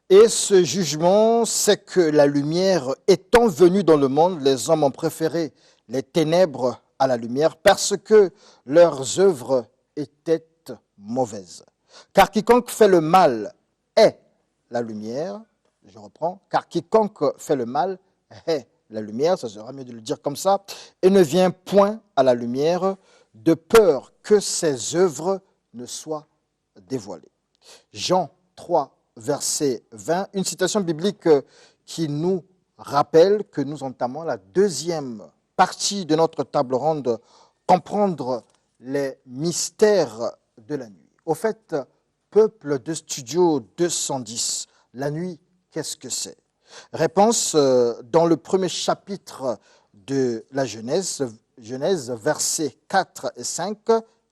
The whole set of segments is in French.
Et ce jugement, c'est que la lumière étant venue dans le monde, les hommes ont préféré les ténèbres à la lumière parce que leurs œuvres étaient mauvaises. Car quiconque fait le mal est la lumière. Je reprends. Car quiconque fait le mal est la lumière, ça sera mieux de le dire comme ça, et ne vient point à la lumière de peur que ses œuvres ne soient dévoilées. Jean 3, verset 20, une citation biblique qui nous rappelle que nous entamons la deuxième partie de notre table ronde, comprendre les mystères de la nuit. Au fait, peuple de Studio 210, la nuit, qu'est-ce que c'est? Réponse dans le premier chapitre de la Genèse, versets 4 et 5,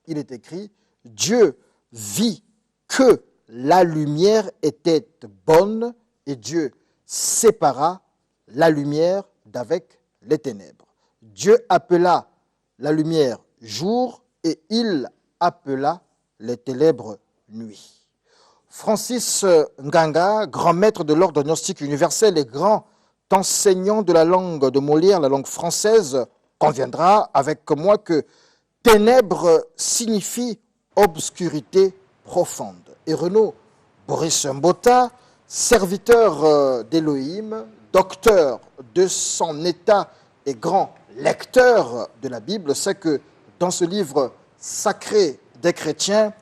il est écrit « Dieu vit que la lumière était bonne et Dieu sépara la lumière d'avec les ténèbres. Dieu appela la lumière jour et il appela les ténèbres nuit. » Francis Nganga, grand maître de l'ordre gnostique universel et grand enseignant de la langue de Molière, la langue française, conviendra avec moi que ténèbres signifie obscurité profonde. Et Renaud Boris Mbota, serviteur d'Élohim, docteur de son état et grand lecteur de la Bible, sait que dans ce livre sacré des chrétiens,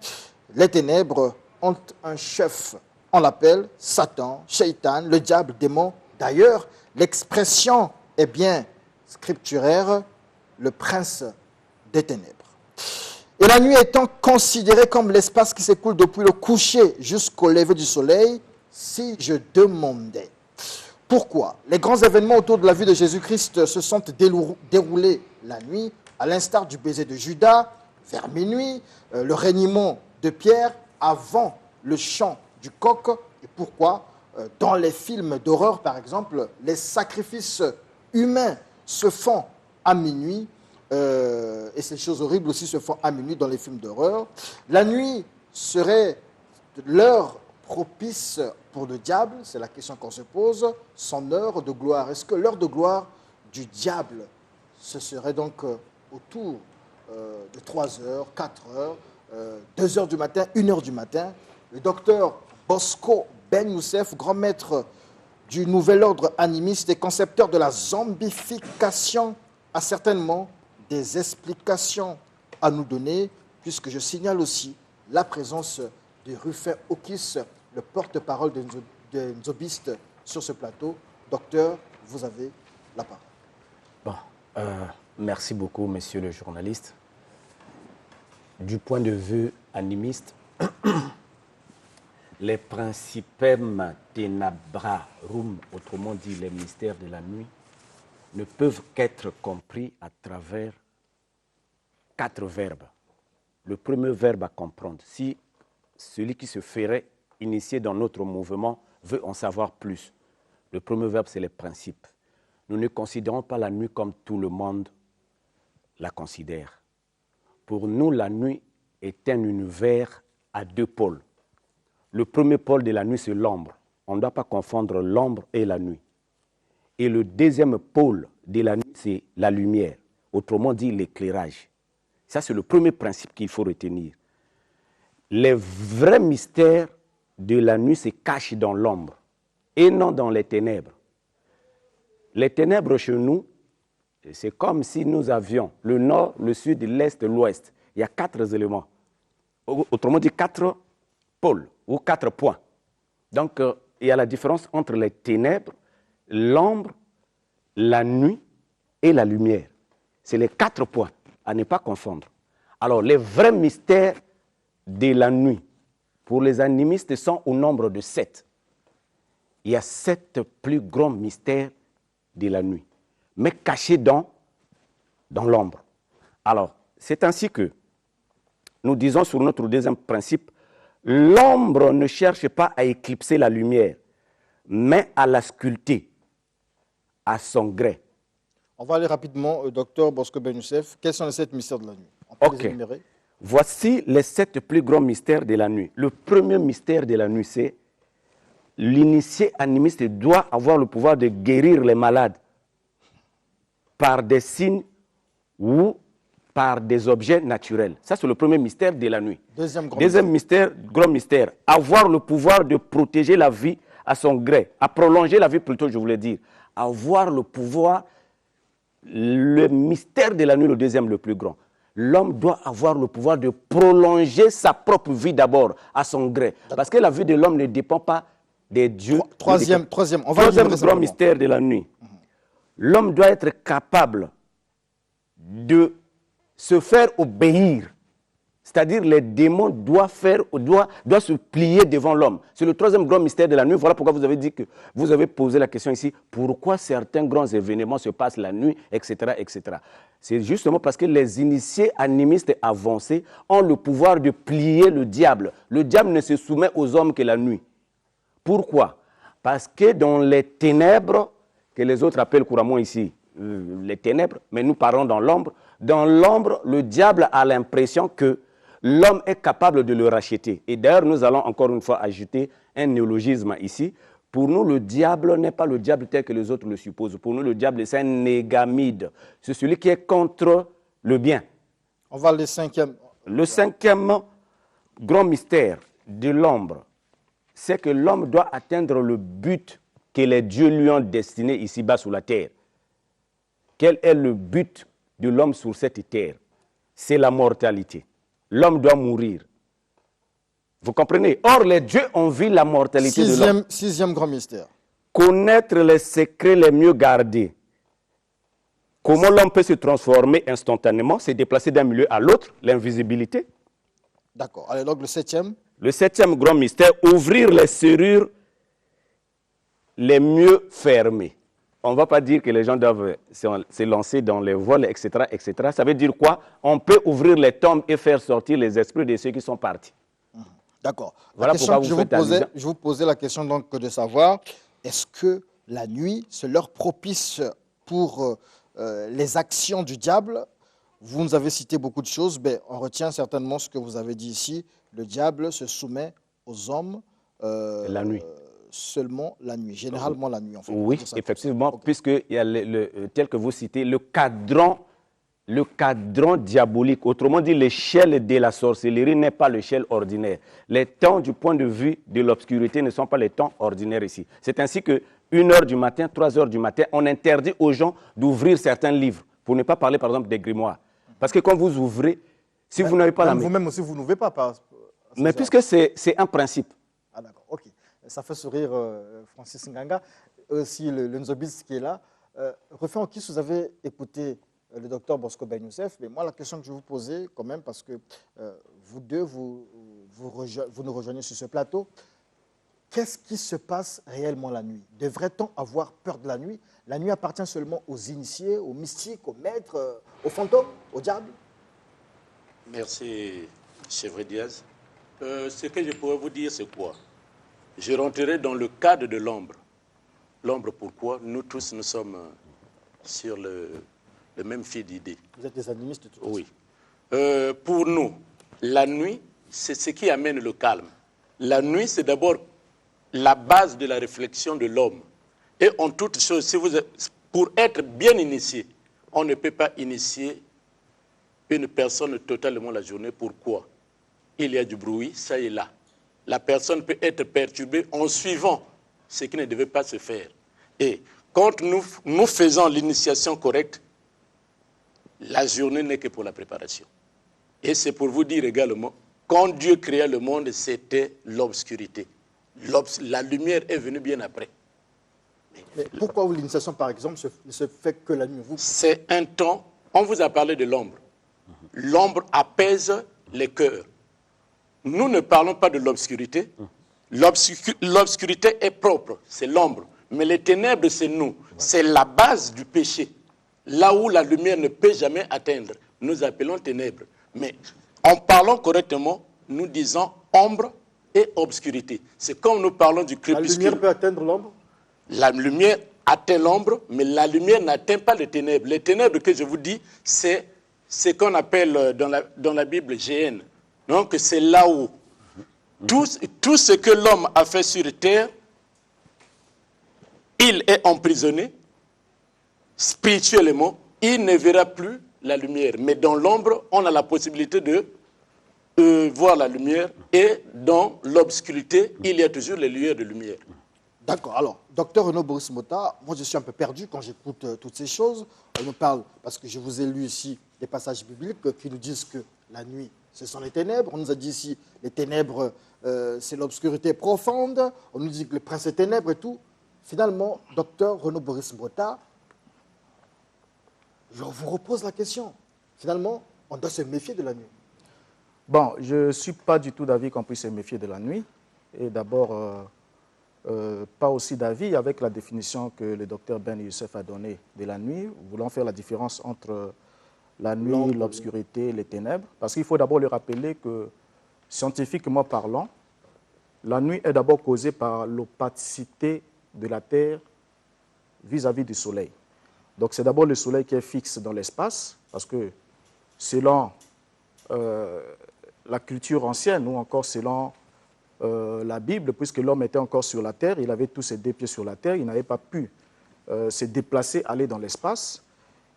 les ténèbres ont un chef. On l'appelle Satan, Shaitan, le diable, démon. D'ailleurs, l'expression est bien scripturaire, le prince des ténèbres. Et la nuit étant considérée comme l'espace qui s'écoule depuis le coucher jusqu'au lever du soleil, si je demandais pourquoi les grands événements autour de la vie de Jésus-Christ se sont déroulés la nuit, à l'instar du baiser de Judas, vers minuit, le reniement de Pierre, avant le chant du coq, et pourquoi dans les films d'horreur, par exemple, les sacrifices humains se font à minuit, et ces choses horribles aussi se font à minuit dans les films d'horreur. La nuit serait l'heure propice pour le diable, c'est la question qu'on se pose, son heure de gloire. Est-ce que l'heure de gloire du diable, ce serait donc autour de 3 heures, 4 heures, 2 heures du matin, 1 heure du matin? Le docteur Bosco Ben Youssef, grand maître du nouvel ordre animiste et concepteur de la zombification, a certainement des explications à nous donner, puisque je signale aussi la présence de Rufin Okis, le porte-parole des nzobistes sur ce plateau. Docteur, vous avez la parole. Bon, merci beaucoup, monsieur le journaliste. Du point de vue animiste, les principem tenebrarum, autrement dit les mystères de la nuit, ne peuvent qu'être compris à travers 4 verbes. Le premier verbe à comprendre, si celui qui se ferait initier dans notre mouvement veut en savoir plus, le premier verbe, c'est les principes. Nous ne considérons pas la nuit comme tout le monde la considère. Pour nous, la nuit est un univers à 2 pôles. Le premier pôle de la nuit, c'est l'ombre. On ne doit pas confondre l'ombre et la nuit. Et le deuxième pôle de la nuit, c'est la lumière, autrement dit l'éclairage. Ça, c'est le premier principe qu'il faut retenir. Les vrais mystères de la nuit se cachent dans l'ombre et non dans les ténèbres. Les ténèbres chez nous, c'est comme si nous avions le nord, le sud, l'est, l'ouest. Il y a 4 éléments. Autrement dit, 4 pôles ou 4 points. Donc, il y a la différence entre les ténèbres, l'ombre, la nuit et la lumière. C'est les 4 points à ne pas confondre. Alors, les vrais mystères de la nuit, pour les animistes, sont au nombre de 7. Il y a 7 plus grands mystères de la nuit, mais cachés dans l'ombre. Alors, c'est ainsi que nous disons sur notre deuxième principe, l'ombre ne cherche pas à éclipser la lumière, mais à la sculpter à son gré. On va aller rapidement, docteur Bosco Ben Youssef. Quels sont les 7 mystères de la nuit? On peut les énumérer. Voici les 7 plus grands mystères de la nuit. Le premier mystère de la nuit, c'est l'initié animiste doit avoir le pouvoir de guérir les malades par des signes ou par des objets naturels. Ça, c'est le premier mystère de la nuit. Deuxième grand mystère, avoir le pouvoir de protéger la vie à son gré, à prolonger la vie plutôt, je voulais dire. Avoir le pouvoir, le mystère de la nuit, le deuxième, le plus grand. L'homme doit avoir le pouvoir de prolonger sa propre vie d'abord à son gré. Parce que la vie de l'homme ne dépend pas des dieux. Troisième grand mystère de la nuit. L'homme doit être capable de se faire obéir. C'est-à-dire les démons doivent se plier devant l'homme. C'est le troisième grand mystère de la nuit. Voilà pourquoi vous avez dit que vous avez posé la question ici. Pourquoi certains grands événements se passent la nuit, etc., etc. C'est justement parce que les initiés animistes avancés ont le pouvoir de plier le diable. Le diable ne se soumet aux hommes que la nuit. Pourquoi? Parce que dans les ténèbres, que les autres appellent couramment ici les ténèbres, mais nous parlons dans l'ombre, le diable a l'impression que l'homme est capable de le racheter. Et d'ailleurs, nous allons encore une fois ajouter un néologisme ici. Pour nous, le diable n'est pas le diable tel que les autres le supposent. Pour nous, le diable, c'est un négamide. C'est celui qui est contre le bien. On va le cinquième. Le cinquième grand mystère de l'ombre, c'est que l'homme doit atteindre le but que les dieux lui ont destiné ici-bas sur la terre. Quel est le but de l'homme sur cette terre? C'est la mortalité. L'homme doit mourir. Vous comprenez? Or, les dieux ont vu la mortalité de l'homme. Sixième grand mystère. Connaître les secrets les mieux gardés. Comment l'homme peut se transformer instantanément, se déplacer d'un milieu à l'autre, l'invisibilité. D'accord. Allez, donc le septième. Le septième grand mystère, ouvrir les serrures les mieux fermées. On ne va pas dire que les gens doivent se lancer dans les vols, etc., etc. Ça veut dire quoi? On peut ouvrir les tombes et faire sortir les esprits de ceux qui sont partis. D'accord. Voilà pourquoi je vous posais la question donc de savoir, est-ce que la nuit, c'est l'heure propice pour les actions du diable? Vous nous avez cité beaucoup de choses, mais on retient certainement ce que vous avez dit ici. Le diable se soumet aux hommes la nuit. Seulement la nuit, généralement la nuit. En fait, oui, effectivement, okay. Puisqu'il y a tel que vous citez, le cadran diabolique, autrement dit l'échelle de la sorcellerie n'est pas l'échelle ordinaire. Les temps du point de vue de l'obscurité ne sont pas les temps ordinaires ici. C'est ainsi que 1h du matin, 3h du matin, on interdit aux gens d'ouvrir certains livres, pour ne pas parler par exemple des grimoires. Parce que quand vous ouvrez, si vous n'avez pas la main... Vous-même aussi, vous n'ouvrez pas. Mais puisque c'est un principe. Ah d'accord, ok. Ça fait sourire Francis Nganga, aussi le Nzobis qui est là. Refait en Kiss, vous avez écouté le docteur Bosco Ben Youssef, mais moi la question que je vais vous poser quand même, parce que vous deux, vous nous rejoignez sur ce plateau, qu'est-ce qui se passe réellement la nuit? Devrait-on avoir peur de la nuit? La nuit appartient seulement aux initiés, aux mystiques, aux maîtres, aux fantômes, aux diables? Merci, Chevre Diaz. Ce que je pourrais vous dire, c'est quoi? Je rentrerai dans le cadre de l'ombre. L'ombre, pourquoi? Nous tous, nous sommes sur le même fil d'idées. Vous êtes des animistes tous? Oui. Pour nous, la nuit, c'est ce qui amène le calme. La nuit, c'est d'abord la base de la réflexion de l'homme. Et en toute chose, pour être bien initié, on ne peut pas initier une personne totalement la journée. Pourquoi? Il y a du bruit, ça et là. La personne peut être perturbée en suivant ce qui ne devait pas se faire. Et quand nous faisons l'initiation correcte, la journée n'est que pour la préparation. Et c'est pour vous dire également, quand Dieu créa le monde, c'était l'obscurité. La lumière est venue bien après. Mais pourquoi l'initiation, par exemple, ne se fait que la nuit? C'est un temps, on vous a parlé de l'ombre. L'ombre apaise les cœurs. Nous ne parlons pas de l'obscurité. L'obscurité est propre, c'est l'ombre. Mais les ténèbres, c'est nous. C'est la base du péché. Là où la lumière ne peut jamais atteindre, nous appelons ténèbres. Mais en parlant correctement, nous disons ombre et obscurité. C'est comme nous parlons du crépuscule. La lumière peut atteindre l'ombre? La lumière atteint l'ombre, mais la lumière n'atteint pas les ténèbres. Les ténèbres que je vous dis, c'est ce qu'on appelle dans la Bible GN. Donc c'est là où tout ce que l'homme a fait sur terre il est emprisonné, spirituellement, il ne verra plus la lumière. Mais dans l'ombre, on a la possibilité de voir la lumière, et dans l'obscurité, il y a toujours les lueurs de lumière. D'accord. Alors, docteur Renaud Boris Mota, moi je suis un peu perdu quand j'écoute toutes ces choses. On nous parle, parce que je vous ai lu ici des passages bibliques qui nous disent que la nuit, ce sont les ténèbres. On nous a dit ici, les ténèbres, c'est l'obscurité profonde. On nous dit que le prince des ténèbres et tout. Finalement, docteur Renaud Boris Mota, je vous repose la question. Finalement, on doit se méfier de la nuit. Bon, je ne suis pas du tout d'avis qu'on puisse se méfier de la nuit. Et d'abord, pas aussi d'avis avec la définition que le docteur Ben Youssef a donnée de la nuit, voulant faire la différence entre la nuit, l'obscurité, les ténèbres. Parce qu'il faut d'abord le rappeler que, scientifiquement parlant, la nuit est d'abord causée par l'opacité de la Terre vis-à-vis du Soleil. Donc c'est d'abord le Soleil qui est fixe dans l'espace, parce que selon la culture ancienne, ou encore selon la Bible, puisque l'homme était encore sur la terre, il avait tous ses deux pieds sur la terre, il n'avait pas pu se déplacer, aller dans l'espace.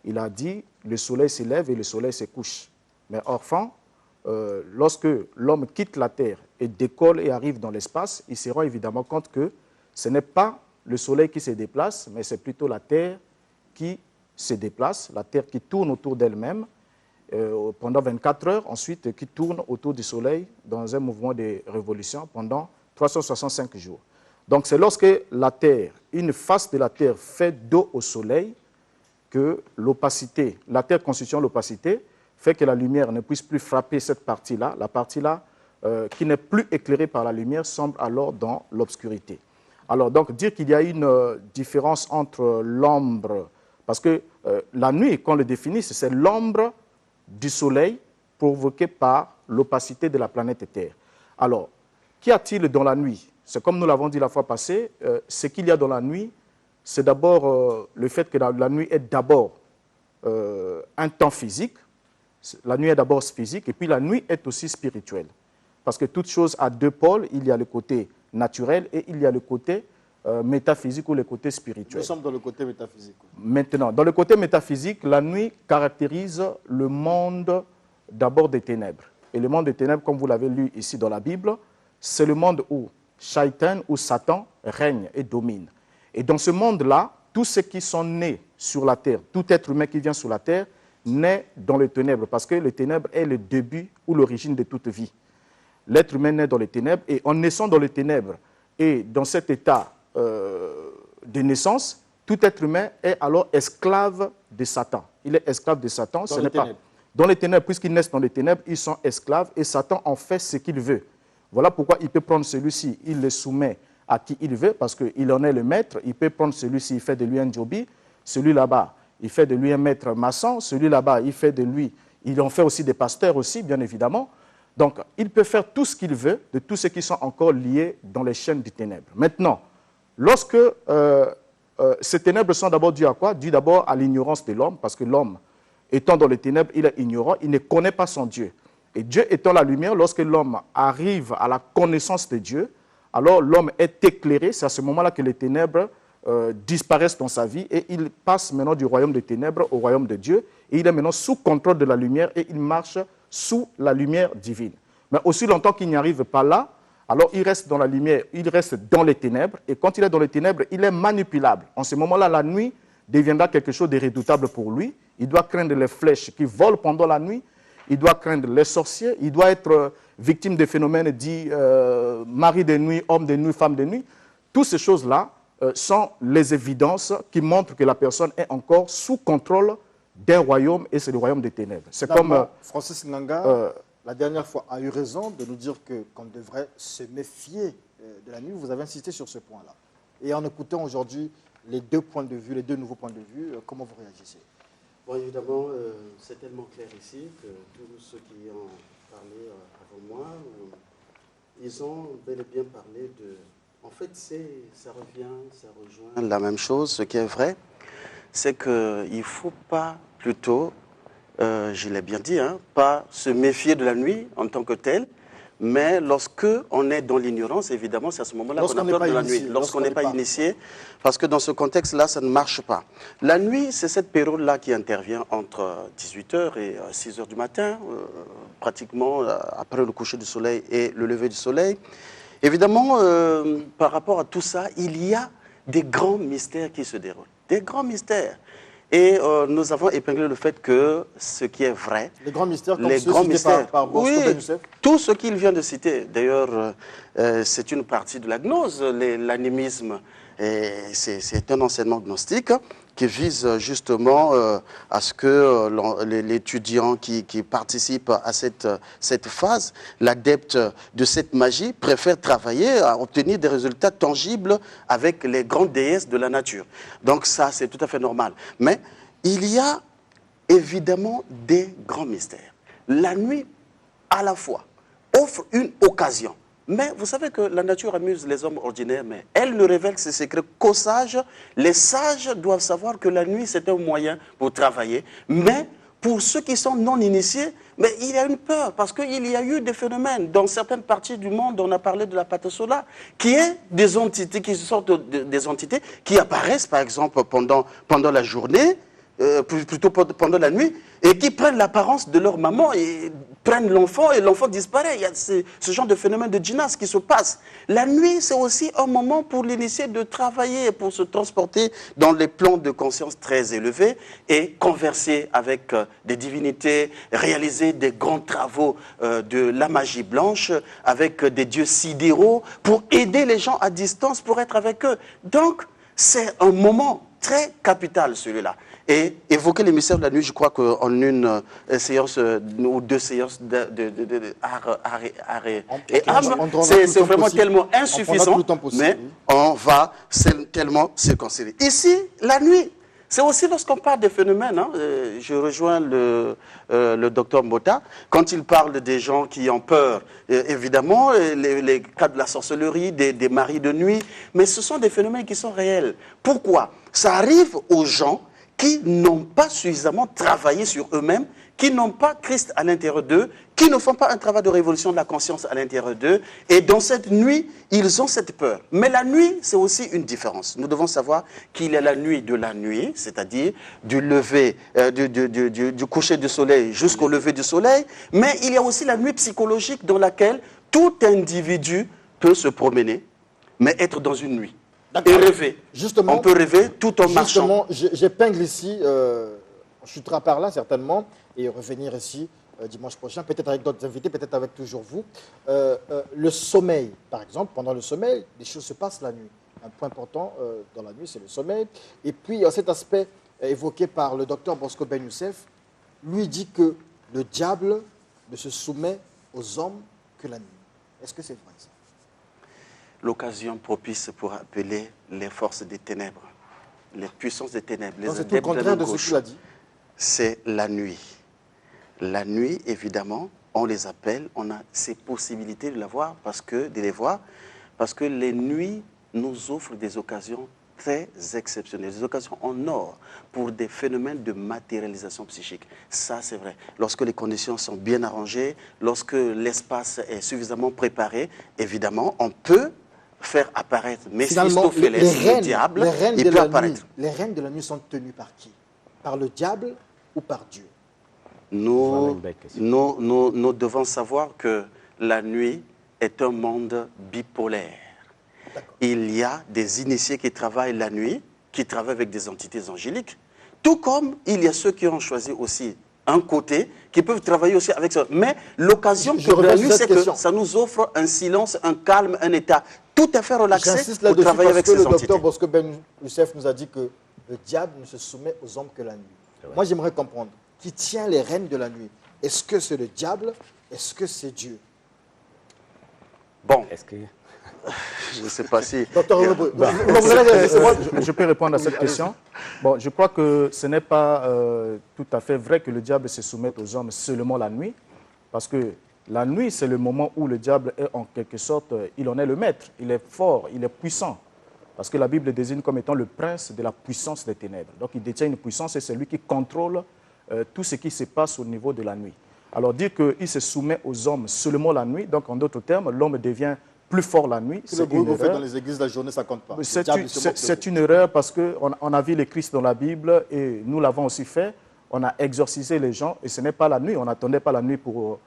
Il a dit, le soleil se lève et le soleil se couche. Mais enfin, lorsque l'homme quitte la terre et décolle et arrive dans l'espace, il se rend évidemment compte que ce n'est pas le soleil qui se déplace, mais c'est plutôt la terre qui se déplace, la terre qui tourne autour d'elle-même, pendant 24 heures, ensuite qui tourne autour du Soleil dans un mouvement de révolution pendant 365 jours. Donc c'est lorsque la Terre, une face de la Terre fait dos au Soleil, que l'opacité, la Terre constituant l'opacité, fait que la lumière ne puisse plus frapper cette partie-là. La partie-là, qui n'est plus éclairée par la lumière, semble alors dans l'obscurité. Alors donc dire qu'il y a une différence entre l'ombre, parce que la nuit, qu'on le définisse, c'est l'ombre du soleil provoqué par l'opacité de la planète Terre. Alors, qu'y a-t-il dans la nuit? C'est comme nous l'avons dit la fois passée, ce qu'il y a dans la nuit, c'est d'abord le fait que la nuit est d'abord un temps physique, la nuit est d'abord physique, et puis la nuit est aussi spirituelle. Parce que toute chose a deux pôles, il y a le côté naturel et il y a le côté métaphysique ou le côté spirituel. Nous sommes dans le côté métaphysique. Maintenant, dans le côté métaphysique, la nuit caractérise le monde d'abord des ténèbres. Et le monde des ténèbres, comme vous l'avez lu ici dans la Bible, c'est le monde où Shaitan ou Satan règne et domine. Et dans ce monde-là, tous ceux qui sont nés sur la terre, tout être humain qui vient sur la terre, naît dans les ténèbres, parce que les ténèbres est le début ou l'origine de toute vie. L'être humain naît dans les ténèbres, et en naissant dans les ténèbres, et dans cet état de naissance, tout être humain est alors esclave de Satan. Il est esclave de Satan. Ce n'est pas dans les ténèbres, puisqu'ils naissent dans les ténèbres, ils sont esclaves et Satan en fait ce qu'il veut. Voilà pourquoi il peut prendre celui-ci, il le soumet à qui il veut, parce qu'il en est le maître. Il peut prendre celui-ci, il fait de lui un jobi, celui là-bas, il fait de lui un maître maçon, celui là-bas, il fait de lui, il en fait aussi des pasteurs aussi, bien évidemment. Donc, il peut faire tout ce qu'il veut de tous ceux qui sont encore liés dans les chaînes du ténèbre. Maintenant, lorsque ces ténèbres sont d'abord dues à quoi? Dues d'abord à l'ignorance de l'homme, parce que l'homme, étant dans les ténèbres, il est ignorant, il ne connaît pas son Dieu. Et Dieu étant la lumière, lorsque l'homme arrive à la connaissance de Dieu, alors l'homme est éclairé, c'est à ce moment-là que les ténèbres disparaissent dans sa vie et il passe maintenant du royaume des ténèbres au royaume de Dieu et il est maintenant sous contrôle de la lumière et il marche sous la lumière divine. Mais aussi longtemps qu'il n'y arrive pas là, alors il reste dans la lumière, il reste dans les ténèbres et quand il est dans les ténèbres, il est manipulable. En ce moment-là, la nuit deviendra quelque chose de redoutable pour lui. Il doit craindre les flèches qui volent pendant la nuit, il doit craindre les sorciers, il doit être victime des phénomènes dits mari de nuit, homme de nuit, femme de nuit. Toutes ces choses-là sont les évidences qui montrent que la personne est encore sous contrôle d'un royaume et c'est le royaume des ténèbres. C'est comme Francis Nanga, la dernière fois, a eu raison de nous dire qu'on devrait se méfier de la nuit. Vous avez insisté sur ce point-là. Et en écoutant aujourd'hui les deux points de vue, les deux nouveaux points de vue, comment vous réagissez? Bon, évidemment, c'est tellement clair ici que tous ceux qui ont parlé avant moi, ils ont bel et bien parlé de... En fait, ça rejoint la même chose. Ce qui est vrai, c'est qu'il ne faut pas plutôt, je l'ai bien dit, pas se méfier de la nuit en tant que telle, Mais lorsque on est dans l'ignorance, évidemment, c'est à ce moment-là qu'on a peur de la nuit. Lorsqu'on n'est pas initié, parce que dans ce contexte-là, ça ne marche pas. La nuit, c'est cette période-là qui intervient entre 18h et 6h du matin, pratiquement après le coucher du soleil et le lever du soleil. Évidemment, par rapport à tout ça, il y a des grands mystères qui se déroulent. Des grands mystères. Et nous avons épinglé le fait que ce qui est vrai, les grands mystères, comme les grands mystères, par oui, Youssef. tout ce qu'il vient de citer. D'ailleurs, c'est une partie de la gnose, l'animisme. C'est un enseignement gnostique qui vise justement à ce que l'étudiant qui participe à cette phase, l'adepte de cette magie, préfère travailler à obtenir des résultats tangibles avec les grandes déesses de la nature. Donc ça, c'est tout à fait normal. Mais il y a évidemment des grands mystères. La nuit, à la fois, offre une occasion. Mais vous savez que la nature amuse les hommes ordinaires, mais elle ne révèle ses secrets qu'aux sages. Les sages doivent savoir que la nuit, c'est un moyen pour travailler. Mais pour ceux qui sont non initiés, mais il y a une peur, parce qu'il y a eu des phénomènes. Dans certaines parties du monde, on a parlé de la patasola, qui est des entités, qui sortent des entités, qui apparaissent, par exemple, pendant la journée, plutôt pendant la nuit, et qui prennent l'apparence de leur maman et prennent l'enfant et l'enfant disparaît. Il y a ce genre de phénomène de djinas qui se passe. La nuit, c'est aussi un moment pour l'initié de travailler, pour se transporter dans les plans de conscience très élevés et converser avec des divinités, réaliser des grands travaux de la magie blanche avec des dieux sidéraux pour aider les gens à distance, pour être avec eux. Donc, c'est un moment très capital, celui-là. Et évoquer les mystères de la nuit, je crois qu'en une séance ou deux séances art et âme, c'est vraiment tellement insuffisant, mais on va tellement se considérer. Ici, la nuit, c'est aussi lorsqu'on parle des phénomènes, hein, je rejoins le docteur Mbota, quand il parle des gens qui ont peur, évidemment, les cas de la sorcellerie, des maris de nuit, mais ce sont des phénomènes qui sont réels. Pourquoi? Ça arrive aux gens qui n'ont pas suffisamment travaillé sur eux-mêmes, qui n'ont pas Christ à l'intérieur d'eux, qui ne font pas un travail de révolution de la conscience à l'intérieur d'eux. Et dans cette nuit, ils ont cette peur. Mais la nuit, c'est aussi une différence. Nous devons savoir qu'il y a la nuit de la nuit, c'est-à-dire du lever, du coucher du soleil jusqu'au lever du soleil. Mais il y a aussi la nuit psychologique dans laquelle tout individu peut se promener, mais être dans une nuit. Et rêver. Justement, on peut rêver tout en marchant. J'épingle ici, on chutera par là certainement, et revenir ici dimanche prochain, peut-être avec d'autres invités, peut-être avec toujours vous. Le sommeil, par exemple, pendant le sommeil, les choses se passent la nuit. Un point important dans la nuit, c'est le sommeil. Et puis, cet aspect évoqué par le docteur Bosco Ben Youssef, lui dit que le diable ne se soumet aux hommes que la nuit. Est-ce que c'est vrai ça? L'occasion propice pour appeler les forces des ténèbres, les puissances des ténèbres, les adeptes de la contraire de ce qu'il a dit. C'est la nuit. La nuit, évidemment, on les appelle, on a ces possibilités de les voir, parce que les nuits nous offrent des occasions très exceptionnelles, des occasions en or pour des phénomènes de matérialisation psychique. Ça, c'est vrai. Lorsque les conditions sont bien arrangées, lorsque l'espace est suffisamment préparé, évidemment, on peut faire apparaître Méphistophélès, le diable, il peut apparaître. Les règnes de la nuit sont tenus par qui? Par le diable ou par Dieu? Nous devons savoir que la nuit est un monde bipolaire. Il y a des initiés qui travaillent la nuit, qui travaillent avec des entités angéliques, tout comme il y a ceux qui ont choisi aussi un côté, qui peuvent travailler aussi avec ça. Mais l'occasion de la nuit, c'est que ça nous offre un silence, un calme, un état tout à fait relaxé pour travailler avec ces entités. Le docteur Bosco Ben Youssef nous a dit que le diable ne se soumet aux hommes que la nuit. Moi, j'aimerais comprendre, qui tient les rênes de la nuit? Est-ce que c'est le diable? Est-ce que c'est Dieu? Bon. Est-ce que... Je ne sais pas si... Je peux répondre à cette question. Bon, je crois que ce n'est pas tout à fait vrai que le diable se soumette aux hommes seulement la nuit, parce que la nuit, c'est le moment où le diable est en quelque sorte, il en est le maître, il est fort, il est puissant. Parce que la Bible le désigne comme étant le prince de la puissance des ténèbres. Donc il détient une puissance et c'est lui qui contrôle tout ce qui se passe au niveau de la nuit. Alors dire qu'il se soumet aux hommes seulement la nuit, donc en d'autres termes, l'homme devient plus fort la nuit. Le bruit que vous faites dans les églises la journée, ça compte pas. C'est une erreur parce qu'on a vu le Christ dans la Bible et nous l'avons aussi fait. On a exorcisé les gens et ce n'est pas la nuit. On n'attendait pas la nuit pour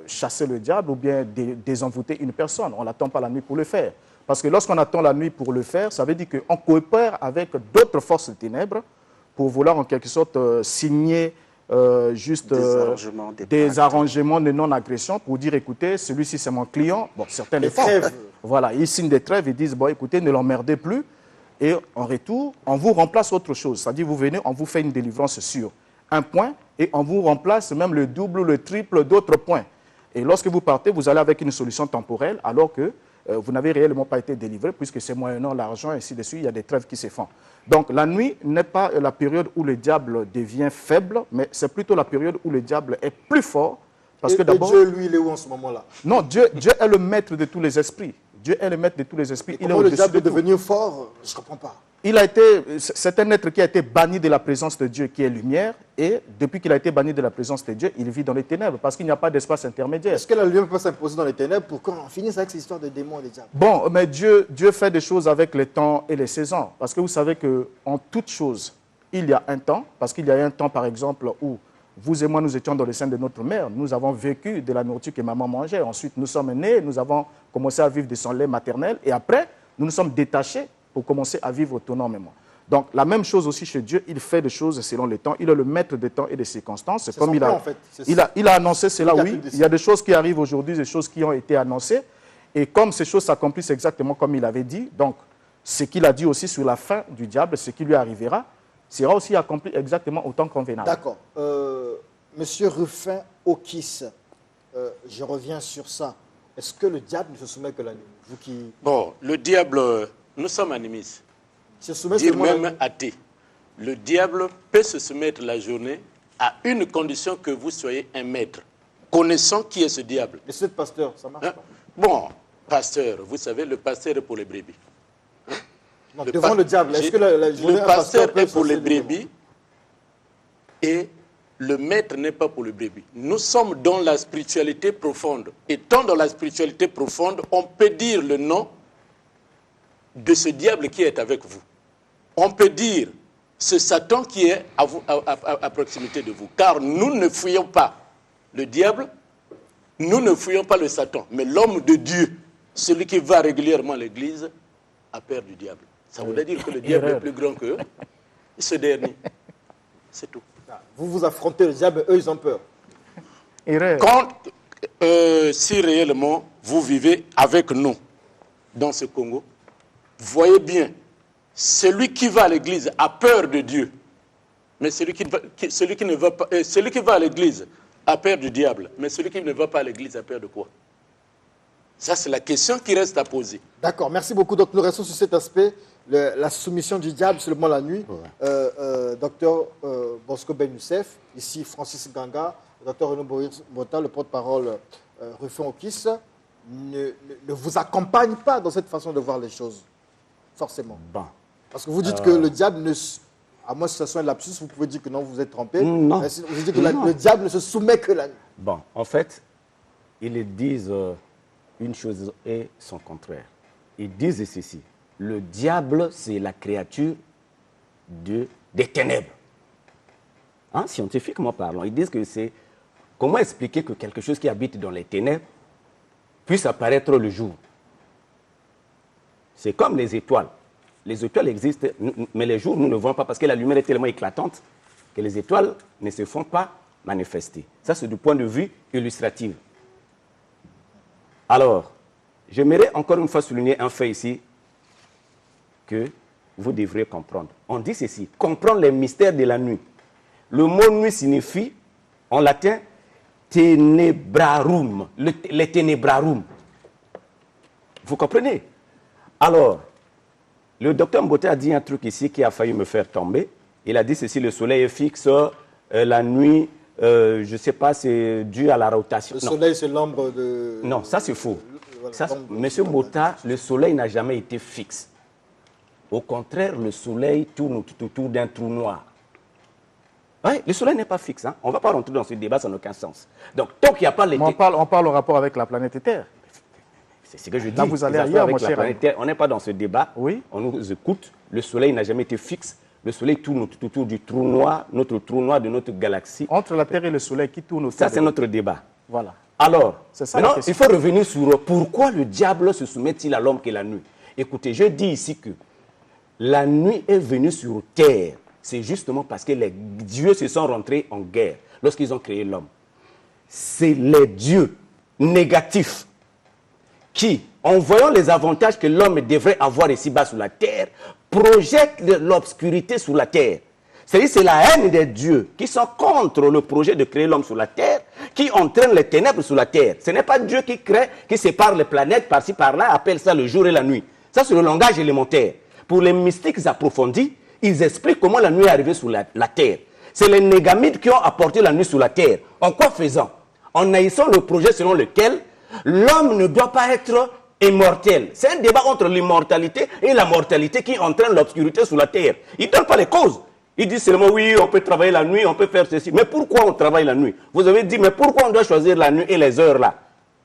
chasser le diable ou bien désenvoûter une personne. On n'attend pas la nuit pour le faire. Parce que lorsqu'on attend la nuit pour le faire, ça veut dire qu'on coopère avec d'autres forces de ténèbres pour vouloir en quelque sorte signer juste des arrangements de non-agression pour dire, écoutez, celui-ci c'est mon client. Bon, certains le font. Voilà, ils signent des trêves, ils disent, bon, écoutez, ne l'emmerdez plus. Et en retour, on vous remplace autre chose. C'est-à-dire, vous venez, on vous fait une délivrance sur un point et on vous remplace même le double ou le triple d'autres points. Et lorsque vous partez, vous allez avec une solution temporelle alors que vous n'avez réellement pas été délivré puisque c'est moyennant l'argent et ainsi de suite, il y a des trêves qui se font. Donc la nuit n'est pas la période où le diable devient faible, mais c'est plutôt la période où le diable est plus fort. Parce que d'abord, Dieu, lui, il est où en ce moment-là? Non, Dieu est le maître de tous les esprits. Dieu est le maître de tous les esprits. Comment le diable est devenu fort? Je ne comprends pas. C'est un être qui a été banni de la présence de Dieu, qui est lumière, et depuis qu'il a été banni de la présence de Dieu, il vit dans les ténèbres, parce qu'il n'y a pas d'espace intermédiaire. Est-ce que la lumière peut s'imposer dans les ténèbres pour qu'on finisse avec cette histoire de démons et de diables? Bon, mais Dieu fait des choses avec les temps et les saisons, parce que vous savez qu'en toute chose, il y a un temps, parce qu'il y a un temps, par exemple, où vous et moi, nous étions dans le sein de notre mère, nous avons vécu de la nourriture que maman mangeait, ensuite nous sommes nés, nous avons commencé à vivre de son lait maternel, et après, nous nous sommes détachés pour commencer à vivre autonomement. Donc, la même chose aussi chez Dieu, il fait des choses selon les temps, il est le maître des temps et des circonstances. C'est comme il a annoncé cela, oui, il y a des choses qui arrivent aujourd'hui, des choses qui ont été annoncées, et comme ces choses s'accomplissent exactement comme il avait dit, donc ce qu'il a dit aussi sur la fin du diable, ce qui lui arrivera, sera aussi accompli exactement autant convenable. D'accord. Monsieur Rufin Okis, je reviens sur ça. Est-ce que le diable ne se soumet que la nuit? Vous qui... Bon, le diable, nous sommes animistes. Se soumet Dire seulement la même nuit. athée. Le diable peut se soumettre la journée à une condition que vous soyez un maître, connaissant qui est ce diable. Monsieur le pasteur, ça marche Hein? pas. Bon, pasteur, vous savez, le pasteur est pour les brebis. Non, devant le diable, est-ce que la journée, le un pasteur peut est pour les chasser des démons? brebis et le maître n'est pas pour les brebis. Nous sommes dans la spiritualité profonde. Étant dans la spiritualité profonde, on peut dire le nom de ce diable qui est avec vous. On peut dire ce Satan qui est à proximité de vous. Car nous ne fuyons pas le diable, nous ne fuyons pas le Satan. Mais l'homme de Dieu, celui qui va régulièrement à l'église, a peur du diable. Ça voudrait dire que le diable est plus grand qu'eux. Ce dernier. C'est tout. Vous affrontez le diable, eux, ils ont peur. Quand, si réellement vous vivez avec nous dans ce Congo, voyez bien, celui qui va à l'église a peur de Dieu. Mais celui qui va à l'église a peur du diable. Mais celui qui ne va pas à l'église a peur de quoi? Ça, c'est la question qui reste à poser. D'accord, merci beaucoup. Donc, nous restons sur cet aspect, la soumission du diable seulement la nuit. Ouais. Docteur Bosco Ben Youssef, ici Francis Ganga, docteur Renaud Bota, le porte-parole Rufin Okis, ne vous accompagne pas dans cette façon de voir les choses, forcément. Bon. Parce que vous dites que le diable ne... À moins que ce soit un lapsus, vous pouvez dire que non, vous êtes trompé. Non. Vous dites que le diable ne se soumet que la nuit. Bon, en fait, ils disent une chose et son contraire. Ils disent ceci. Le diable, c'est la créature des ténèbres. Hein, scientifiquement parlant, ils disent que c'est... Comment expliquer que quelque chose qui habite dans les ténèbres puisse apparaître le jour? C'est comme les étoiles. Les étoiles existent, mais les jours, nous ne le voyons pas parce que la lumière est tellement éclatante que les étoiles ne se font pas manifester. Ça, c'est du point de vue illustratif. Alors, j'aimerais encore une fois souligner un fait ici que vous devrez comprendre. On dit ceci, comprendre les mystères de la nuit. Le mot nuit signifie, en latin, tenebrarum, les tenebrarum. Vous comprenez? Alors, le docteur Mbote a dit un truc ici qui a failli me faire tomber. Il a dit ceci, le soleil est fixe, la nuit, je ne sais pas, c'est dû à la rotation. Le soleil, c'est l'ombre de... Non, ça c'est faux. Voilà, Monsieur Mota, le soleil n'a jamais été fixe. Au contraire, le soleil tourne autour d'un trou noir. Oui, le soleil n'est pas fixe. Hein. On ne va pas rentrer dans ce débat, ça n'a aucun sens. Donc, tant qu'il n'y a pas les... on parle au rapport avec la planète Terre. C'est ce que je dis. Là, vous allez ailleurs, mon cher ami. On n'est pas dans ce débat. Oui. On nous écoute. Le soleil n'a jamais été fixe. Le soleil tourne autour du trou noir, notre trou noir de notre galaxie. Entre la Terre et le soleil qui tourne autour. Ça, c'est notre débat. Voilà. Alors, ça, maintenant, il faut revenir sur pourquoi le diable se soumet-il à l'homme que la nuit. Écoutez, je dis ici que la nuit est venue sur terre. C'est justement parce que les dieux se sont rentrés en guerre lorsqu'ils ont créé l'homme. C'est les dieux négatifs qui, en voyant les avantages que l'homme devrait avoir ici-bas sur la terre, projettent l'obscurité sur la terre. C'est-à-dire c'est la haine des dieux qui sont contre le projet de créer l'homme sur la terre, qui entraînent les ténèbres sur la terre. Ce n'est pas Dieu qui crée, qui sépare les planètes par-ci par-là, appelle ça le jour et la nuit. Ça, c'est le langage élémentaire. Pour les mystiques approfondis, ils expliquent comment la nuit est arrivée sur la terre. C'est les négamites qui ont apporté la nuit sur la terre. En quoi faisant? En haïssant le projet selon lequel l'homme ne doit pas être immortel. C'est un débat entre l'immortalité et la mortalité qui entraîne l'obscurité sur la terre. Ils ne donnent pas les causes. Ils disent seulement oui, on peut travailler la nuit, on peut faire ceci. Mais pourquoi on travaille la nuit? Vous avez dit, mais pourquoi on doit choisir la nuit et les heures là?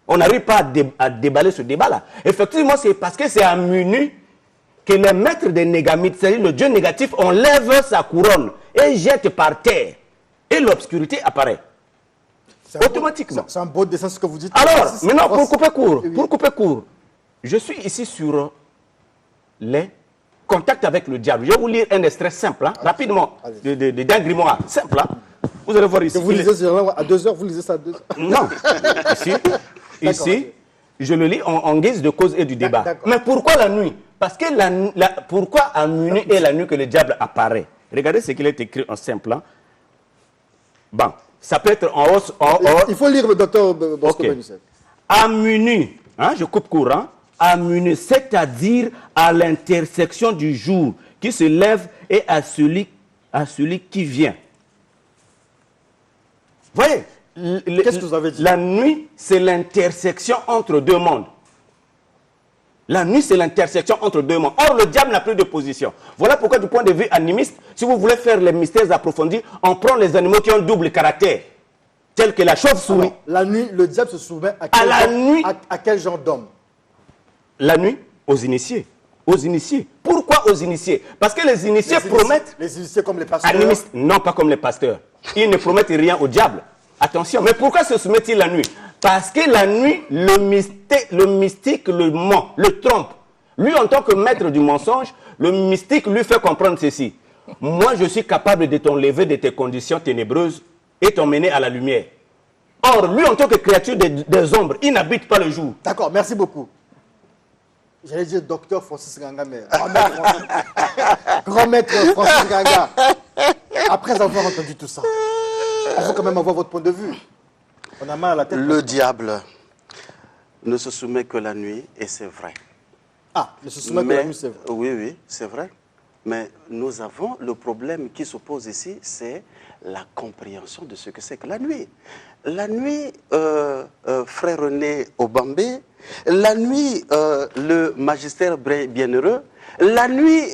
On n'arrive pas à déballer ce débat-là. Effectivement, c'est parce que c'est à minuit que les maîtres des négamites, c'est-à-dire le dieu négatif, enlève sa couronne et jette par terre. Et l'obscurité apparaît. Automatiquement. C'est un beau dessin ce que vous dites. Alors, maintenant, pour couper court, je suis ici sur les contacts avec le diable. Je vais vous lire un extrait simple, hein, rapidement, d'un grimoire. Simple, hein. Vous allez voir ici. Vous lisez à 2 heures, vous lisez ça à 2 heures. Non. Ici, je le lis en guise de cause et du débat. Mais pourquoi la nuit? Parce que pourquoi à minuit et la nuit que le diable apparaît? Regardez ce qu'il est écrit en simple. Hein. Bon, ça peut être en hausse. Il faut lire le docteur Bosco Benusset. À minuit, hein, je coupe court, hein, à minuit, c'est-à-dire à l'intersection du jour qui se lève et à celui qui vient. Vous voyez? Qu'est-ce que vous avez dit? La nuit, c'est l'intersection entre deux mondes. La nuit, c'est l'intersection entre deux mondes. Or, le diable n'a plus de position. Voilà pourquoi, du point de vue animiste, si vous voulez faire les mystères approfondis, on prend les animaux qui ont double caractère, tels que la chauve-souris. La nuit, le diable se soumet à quel genre d'homme? La nuit, aux initiés. Aux initiés. Pourquoi aux initiés? Parce que les initiés promettent... Les initiés comme les pasteurs? Animistes, non, pas comme les pasteurs. Ils ne promettent rien au diable. Attention, mais pourquoi se soumet-il la nuit? Parce que la nuit, le mystique le ment, le trompe. Lui, en tant que maître du mensonge, le mystique lui fait comprendre ceci. Moi, je suis capable de t'enlever de tes conditions ténébreuses et t'emmener à la lumière. Or, lui, en tant que créature des ombres, il n'habite pas le jour. D'accord, merci beaucoup. J'allais dire docteur Francis Ganga, mais grand maître Francis Ganga. Après avoir entendu tout ça, il faut quand même avoir votre point de vue. On a mal à la tête. Le diable ne se soumet que la nuit, et c'est vrai. Ah, ne se soumet que la nuit, c'est vrai. Oui, oui, c'est vrai. Mais nous avons le problème qui se pose ici, c'est la compréhension de ce que c'est que la nuit. La nuit, frère René Obambé, la nuit, le magistère bienheureux, la nuit,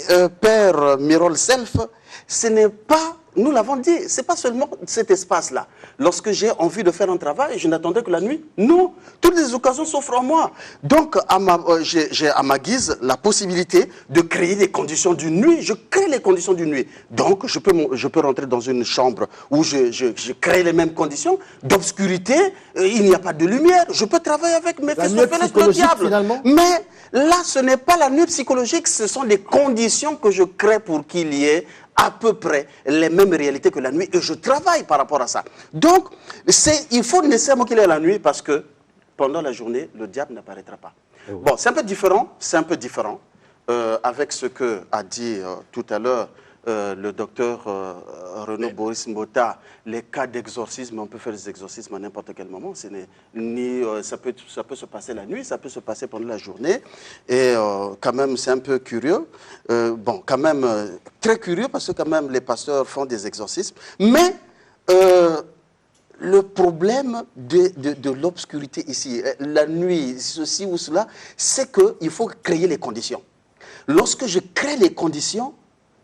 père Mirol Self, ce n'est pas, nous l'avons dit, ce n'est pas seulement cet espace-là. Lorsque j'ai envie de faire un travail, je n'attendais que la nuit. Non, toutes les occasions s'offrent à moi. Donc, j'ai à ma guise la possibilité de créer des conditions d'une nuit. Je crée les conditions d'une nuit. Donc, je peux rentrer dans une chambre où je crée les mêmes conditions d'obscurité. Il n'y a pas de lumière. Je peux travailler avec mes fils le diable. Finalement. Mais là, ce n'est pas la nuit psychologique. Ce sont des conditions que je crée pour qu'il y ait à peu près les mêmes réalités que la nuit, et je travaille par rapport à ça. Donc, il faut nécessairement qu'il y ait la nuit, parce que pendant la journée, le diable n'apparaîtra pas. Oui. Bon, c'est un peu différent, avec ce que a dit tout à l'heure le docteur Renaud Boris Mbota. Les cas d'exorcisme, on peut faire des exorcismes à n'importe quel moment. Ce n'est ni, ça peut se passer la nuit, ça peut se passer pendant la journée. Et quand même, c'est un peu curieux. Bon, quand même, très curieux, parce que quand même, les pasteurs font des exorcismes. Mais le problème de l'obscurité ici, la nuit, ceci ou cela, c'est qu'il faut créer les conditions. Lorsque je crée les conditions,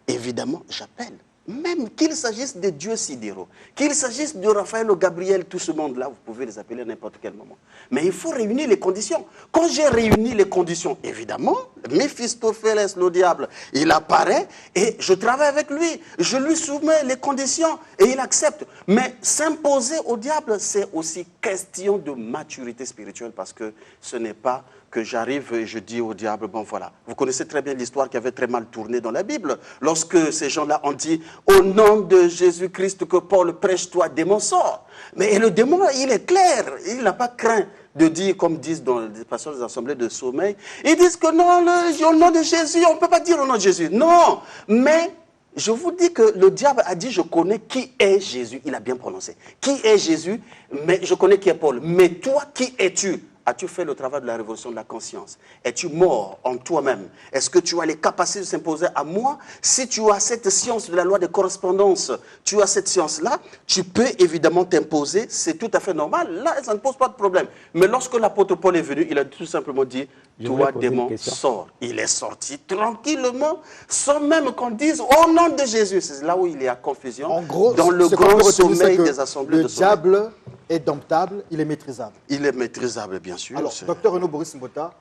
évidemment, j'appelle Même qu'il s'agisse des dieux sidéraux, qu'il s'agisse de Raphaël ou Gabriel, tout ce monde-là, vous pouvez les appeler à n'importe quel moment. Mais il faut réunir les conditions. Quand j'ai réuni les conditions, évidemment, Méphistophélès, le diable, il apparaît et je travaille avec lui. Je lui soumets les conditions et il accepte. Mais s'imposer au diable, c'est aussi question de maturité spirituelle parce que ce n'est pas que j'arrive et je dis au diable, bon voilà. Vous connaissez très bien l'histoire qui avait très mal tourné dans la Bible. Lorsque ces gens-là ont dit, au nom de Jésus-Christ que Paul prêche, toi, démon sort. Mais le démon, il est clair. Il n'a pas craint de dire, comme disent dans les pasteurs des assemblées de sommeil, ils disent que non, au nom de Jésus, on ne peut pas dire au nom de Jésus. Non, mais je vous dis que le diable a dit, je connais qui est Jésus. Il a bien prononcé. Qui est Jésus? Mais je connais qui est Paul. Mais toi, qui es-tu? As-tu fait le travail de la révolution de la conscience? Es-tu mort en toi-même? Est-ce que tu as les capacités de s'imposer à moi? Si tu as cette science de la loi de correspondance, tu as cette science-là, tu peux évidemment t'imposer, c'est tout à fait normal. Là, ça ne pose pas de problème. Mais lorsque l'apôtre Paul est venu, il a tout simplement dit, toi, démon, sors. Il est sorti tranquillement, sans même qu'on dise au nom de Jésus. C'est là où il y a confusion. En gros, dans le grand sommeil des assemblées de sommeil. Le diable est domptable, il est maîtrisable. Il est maîtrisable, bien sûr. Alors, docteur Renaud Boris Mbota,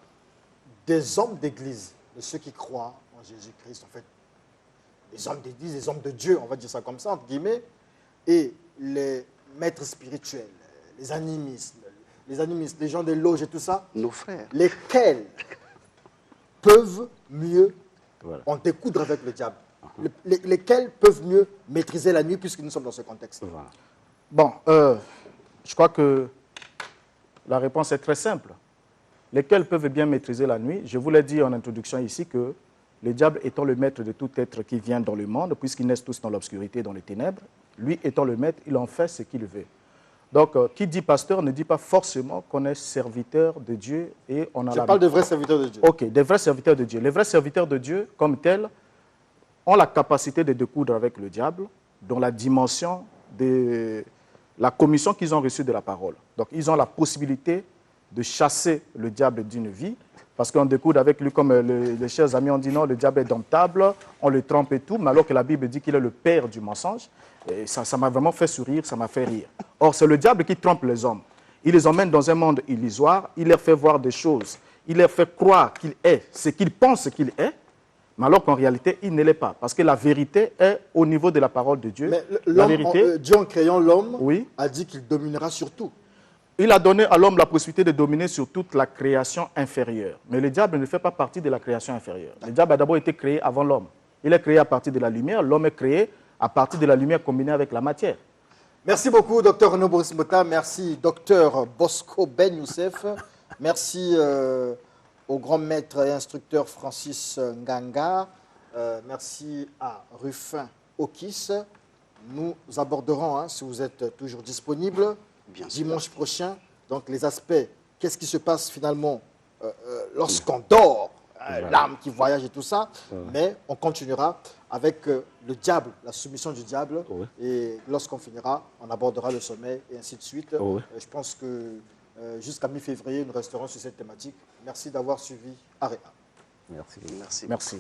des hommes d'église, de ceux qui croient en Jésus-Christ, en fait, des hommes d'église, des hommes de Dieu, on va dire ça comme ça, entre guillemets, et les maîtres spirituels, les animistes, les gens des loges et tout ça, nos frères, lesquels peuvent mieux en découdre avec le diable, lesquels peuvent mieux maîtriser la nuit, puisque nous sommes dans ce contexte. Bon, je crois que la réponse est très simple. Lesquels peuvent bien maîtriser la nuit? Je vous l'ai dit en introduction ici que le diable étant le maître de tout être qui vient dans le monde, puisqu'ils naissent tous dans l'obscurité, dans les ténèbres, lui étant le maître, il en fait ce qu'il veut. Donc, qui dit pasteur ne dit pas forcément qu'on est serviteur de Dieu et on a Je parle de vrais serviteurs de Dieu. Ok, des vrais serviteurs de Dieu. Les vrais serviteurs de Dieu, comme tels, ont la capacité de découdre avec le diable dans la dimension de la commission qu'ils ont reçue de la parole. Donc, ils ont la possibilité de chasser le diable d'une vie, parce qu'on découdre avec lui, comme les chers amis ont dit, non, le diable est domptable, on le trompe et tout, mais alors que la Bible dit qu'il est le père du mensonge, et ça m'a vraiment fait sourire, ça m'a fait rire. Or, c'est le diable qui trompe les hommes. Il les emmène dans un monde illusoire, il leur fait voir des choses, il leur fait croire qu'il est ce qu'il pense qu'il est, mais alors qu'en réalité, il ne l'est pas. Parce que la vérité est au niveau de la parole de Dieu. Mais la vérité, Dieu, en créant l'homme, oui, a dit qu'il dominera sur tout. Il a donné à l'homme la possibilité de dominer sur toute la création inférieure. Mais le diable ne fait pas partie de la création inférieure. Le diable a d'abord été créé avant l'homme. Il est créé à partir de la lumière. L'homme est créé à partir de la lumière combinée avec la matière. Merci beaucoup, docteur Renaud Boris Mbota. Merci, docteur Bosco Ben Youssef. Merci au grand maître et instructeur Francis Nganga. Merci à Rufin Okis. Nous aborderons, si vous êtes toujours disponible, dimanche prochain, donc les aspects, qu'est-ce qui se passe finalement lorsqu'on dort, l'âme qui voyage et tout ça, mais on continuera avec le diable, la soumission du diable, et lorsqu'on finira, on abordera le sommeil et ainsi de suite. Je pense que jusqu'à mi-février, nous resterons sur cette thématique. Merci d'avoir suivi AREA. Merci. Merci. Merci.